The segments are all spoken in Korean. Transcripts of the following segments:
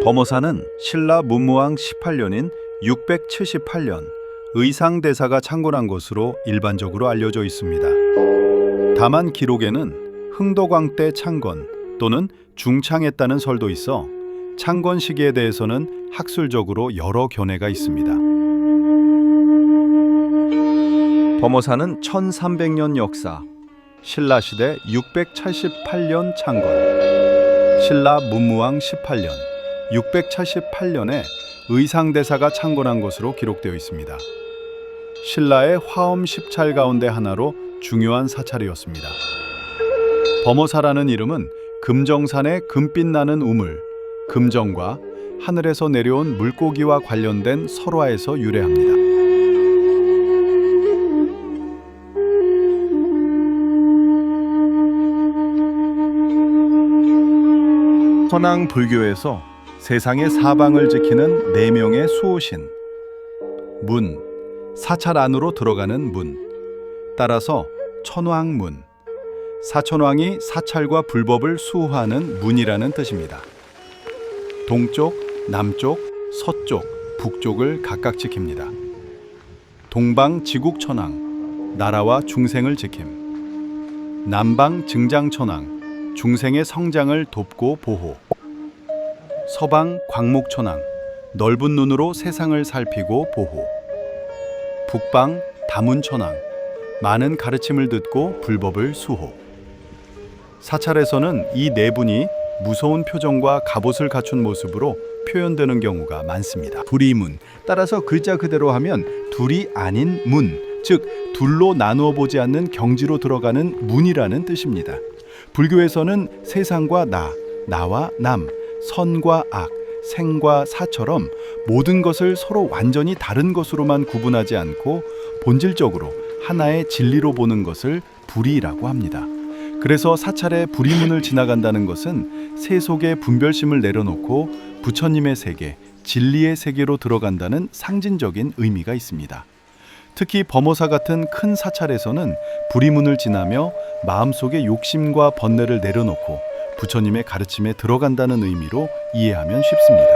범어사는 신라 문무왕 18년인 678년 의상대사가 창건한 것으로 일반적으로 알려져 있습니다. 다만 기록에는 흥덕왕 때 창건 또는 중창했다는 설도 있어 창건 시기에 대해서는 학술적으로 여러 견해가 있습니다. 범어사는 1300년 역사, 신라시대 678년 창건, 신라 문무왕 18년, 678년에 의상대사가 창건한 것으로 기록되어 있습니다. 신라의 화엄 10찰 가운데 하나로 중요한 사찰이었습니다. 범어사라는 이름은 금정산의 금빛 나는 우물, 금정과 하늘에서 내려온 물고기와 관련된 설화에서 유래합니다. 선왕 불교에서 세상의 사방을 지키는 4명의 수호신, 문, 사찰 안으로 들어가는 문, 따라서 천왕문, 사천왕이 사찰과 불법을 수호하는 문이라는 뜻입니다. 동쪽, 남쪽, 서쪽, 북쪽을 각각 지킵니다. 동방 지국천왕, 나라와 중생을 지킴. 남방 증장천왕, 중생의 성장을 돕고 보호. 서방 광목천왕, 넓은 눈으로 세상을 살피고 보호. 북방 다문천왕, 많은 가르침을 듣고 불법을 수호. 사찰에서는 이 4분이 무서운 표정과 갑옷을 갖춘 모습으로 표현되는 경우가 많습니다. 두리문, 따라서 글자 그대로 하면 둘이 아닌 문, 즉 둘로 나누어 보지 않는 경지로 들어가는 문이라는 뜻입니다. 불교에서는 세상과 나, 나와 남, 선과 악, 생과 사처럼 모든 것을 서로 완전히 다른 것으로만 구분하지 않고 본질적으로 하나의 진리로 보는 것을 불이라고 합니다. 그래서 사찰에 불이문을 지나간다는 것은 세속의 분별심을 내려놓고 부처님의 세계, 진리의 세계로 들어간다는 상징적인 의미가 있습니다. 특히 범어사 같은 큰 사찰에서는 불이문을 지나며 마음속의 욕심과 번뇌를 내려놓고 부처님의 가르침에 들어간다는 의미로 이해하면 쉽습니다.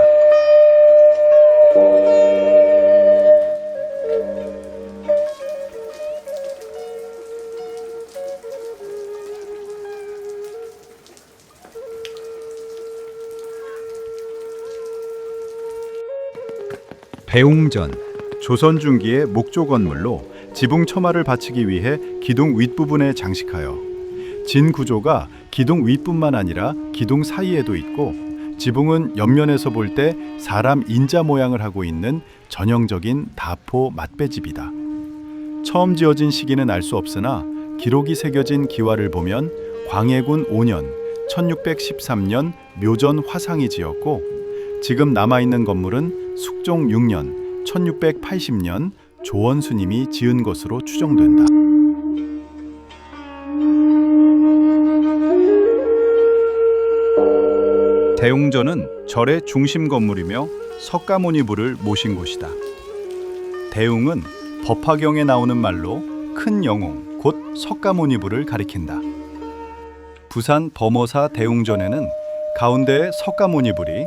배웅전, 조선 중기의 목조 건물로 지붕 처마를 받치기 위해 기둥 윗부분에 장식하여 진 구조가 기둥 윗뿐만 아니라 기둥 사이에도 있고 지붕은 옆면에서 볼 때 사람 인자 모양을 하고 있는 전형적인 다포 mat배집이다. 처음 지어진 시기는 알 수 없으나 기록이 새겨진 기와를 보면 광해군 5년 1613년 묘전 화상이 지었고 지금 남아있는 건물은 숙종 6년 1680년 조원스님이 지은 것으로 추정된다. 대웅전은 절의 중심 건물이며 석가모니부를 모신 곳이다. 대웅은 법화경에 나오는 말로 큰 영웅, 곧 석가모니부를 가리킨다. 부산 범어사 대웅전에는 가운데에 석가모니불이,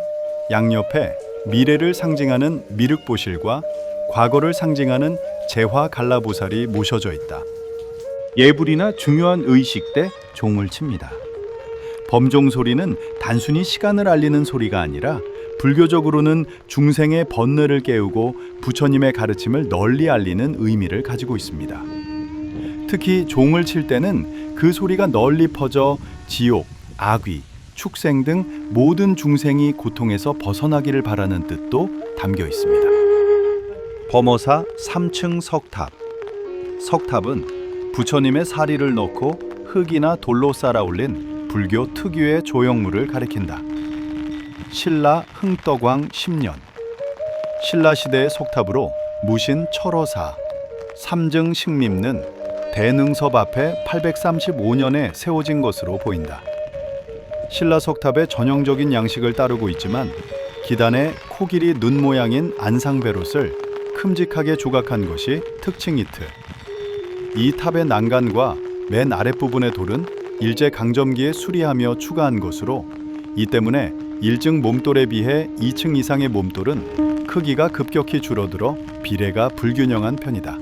양옆에 미래를 상징하는 미륵보실과 과거를 상징하는 재화갈라보살이 모셔져 있다. 예불이나 중요한 의식 때 종을 칩니다. 범종 소리는 단순히 시간을 알리는 소리가 아니라 불교적으로는 중생의 번뇌를 깨우고 부처님의 가르침을 널리 알리는 의미를 가지고 있습니다. 특히 종을 칠 때는 그 소리가 널리 퍼져 지옥, 악귀, 축생 등 모든 중생이 고통에서 벗어나기를 바라는 뜻도 담겨 있습니다. 범어사 3층 석탑. 석탑은 부처님의 사리를 넣고 흙이나 돌로 쌓아 올린 불교 특유의 조형물을 가리킨다. 신라 흥덕왕 10년, 신라시대의 속탑으로 무신 철허사, 삼증 식림는 대능섭 앞에 835년에 세워진 것으로 보인다. 신라 석탑의 전형적인 양식을 따르고 있지만 기단에 코끼리 눈 모양인 안상베롯을 큼직하게 조각한 것이 특징이트. 이 탑의 난간과 맨 아랫부분의 돌은 일제강점기에 수리하며 추가한 것으로 이 때문에 1층 몸돌에 비해 2층 이상의 몸돌은 크기가 급격히 줄어들어 비례가 불균형한 편이다.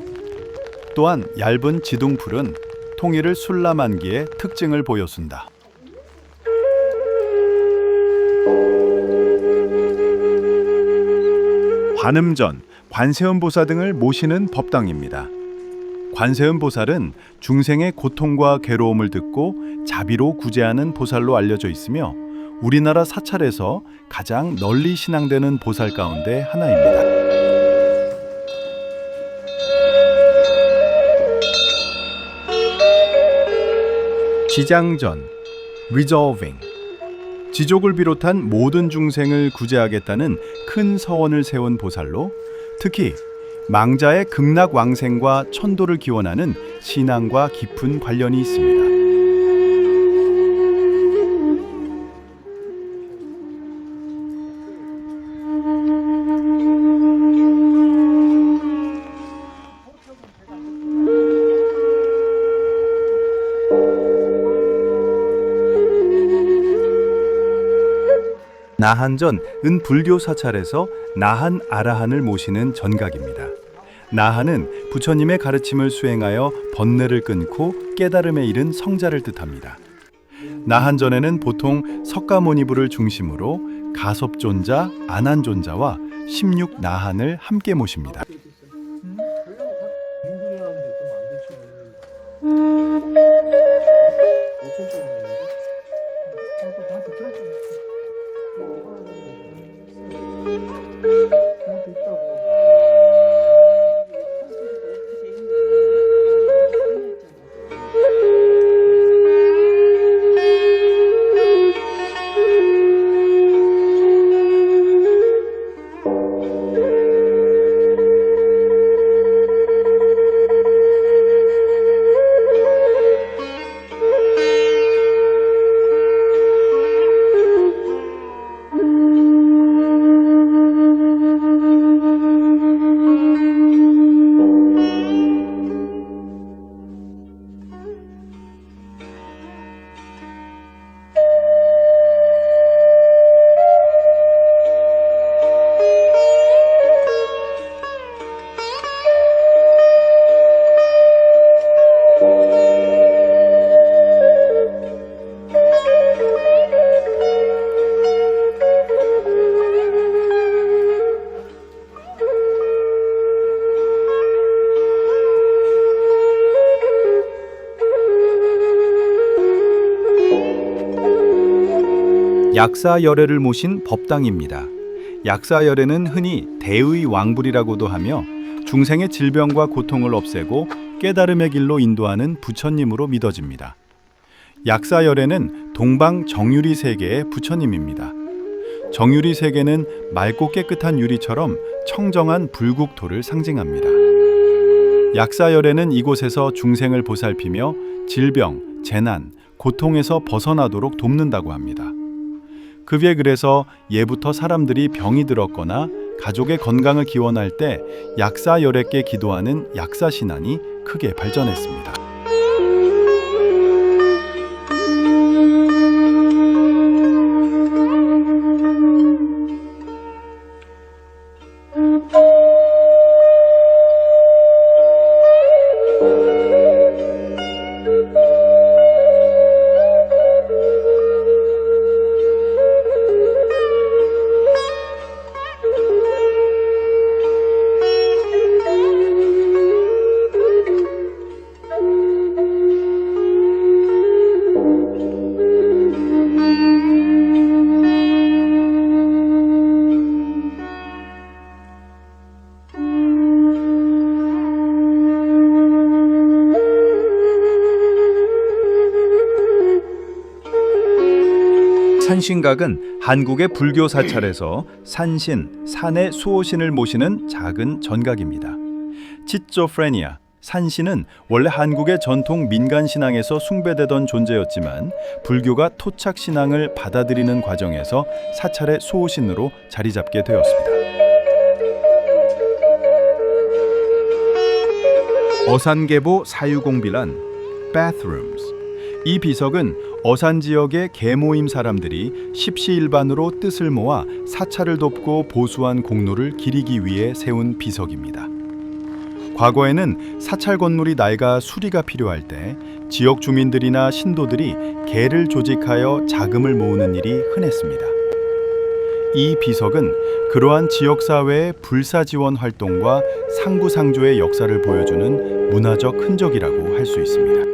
또한 얇은 지둥풀은 통일을 술라만기의 특징을 보여준다. 관음전, 관세음보살 등을 모시는 법당입니다. 관세음보살은 중생의 고통과 괴로움을 듣고 자비로 구제하는 보살로 알려져 있으며 우리나라 사찰에서 가장 널리 신앙되는 보살 가운데 하나입니다. 지장전, resolving. 지족을 비롯한 모든 중생을 구제하겠다는 큰 서원을 세운 보살로 특히 망자의 극락왕생과 천도를 기원하는 신앙과 깊은 관련이 있습니다. 나한전 은불교 사찰에서 나한 아라한을 모시는 전각입니다. 나한은 부처님의 가르침을 수행하여 번뇌를 끊고 깨달음에 이른 성자를 뜻합니다. 나한전에는 보통 석가모니부를 중심으로 가섭존자, 안한존자와 16나한을 함께 모십니다. 약사열애를 모신 법당입니다. 약사열애는 흔히 대의 왕불이라고도 하며 중생의 질병과 고통을 없애고 깨달음의 길로 인도하는 부처님으로 믿어집니다. 약사열애는 동방 정유리 세계의 부처님입니다. 정유리 세계는 맑고 깨끗한 유리처럼 청정한 불국토를 상징합니다. 약사열애는 이곳에서 중생을 보살피며 질병, 재난, 고통에서 벗어나도록 돕는다고 합니다. 그에 그래서 예부터 사람들이 병이 들었거나 가족의 건강을 기원할 때 약사열애께 기도하는 약사신앙이 크게 발전했습니다. 산신각은 한국의 불교 사찰에서 산신, 산의 수호신을 모시는 작은 전각입니다. 치조프레니아, 산신은 원래 한국의 전통 민간 신앙에서 숭배되던 존재였지만 불교가 토착 신앙을 받아들이는 과정에서 사찰의 수호신으로 자리 잡게 되었습니다. 어산계보 사유공비란 bathrooms. 이 비석은 어산 지역의 계모임 사람들이 십시일반으로 뜻을 모아 사찰을 돕고 보수한 공로를 기리기 위해 세운 비석입니다. 과거에는 사찰 건물이 낡아 수리가 필요할 때 지역 주민들이나 신도들이 계를 조직하여 자금을 모으는 일이 흔했습니다. 이 비석은 그러한 지역사회의 불사지원 활동과 상구상조의 역사를 보여주는 문화적 흔적이라고 할 수 있습니다.